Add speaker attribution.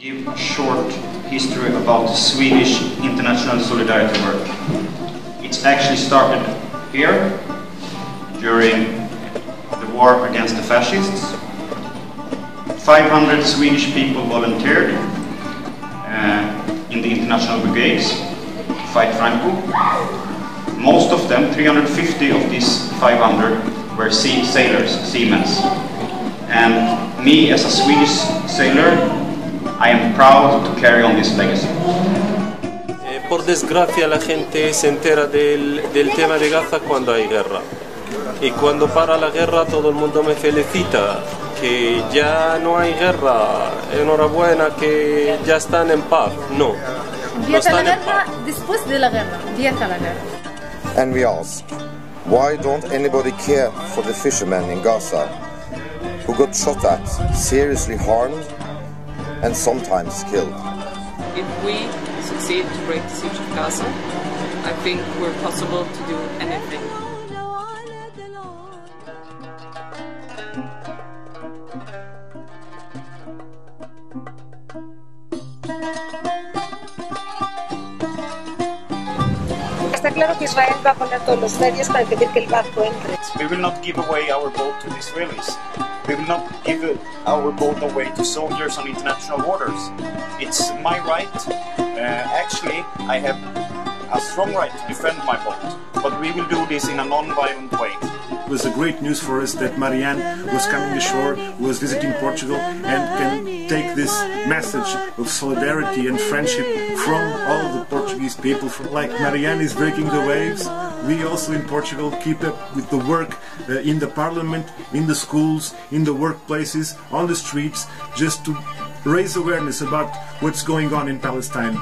Speaker 1: Give a short history about the Swedish international solidarity work. It's actually started here during the war against the fascists. 500 Swedish people volunteered in the international brigades to fight Franco. Most of them, 350 of these 500, were sailors, seamen. And me as a Swedish sailor, I am proud to carry on this legacy.
Speaker 2: Por desgracia la gente se entera del tema de Gaza cuando hay guerra. Y cuando para la guerra todo el mundo me felicita, que ya no hay guerra, enhorabuena, que ya están en paz. No, no están en paz.
Speaker 3: Después de la guerra, empieza la guerra.
Speaker 4: And we ask, why don't anybody care for the fishermen in Gaza who got shot at, seriously harmed, and sometimes killed?
Speaker 5: If we succeed to break the siege of Gaza, I think we're possible to do anything.
Speaker 6: Está claro que Israel va a poner todos los medios para impedir que el barco entre.
Speaker 7: We will not give away our boat to the Israelis. We will not give our boat away to soldiers on international waters. It's my right. Actually, I have a strong right to defend my boat, but we will do this in a non-violent way.
Speaker 8: It was a great news for us that Marian was coming ashore, was visiting Portugal, and can take this message of solidarity and friendship from all the Portuguese people. Like Marian is breaking the waves, we also in Portugal keep up with the work in the parliament, in the schools, in the workplaces, on the streets, just to raise awareness about what's going on in Palestine.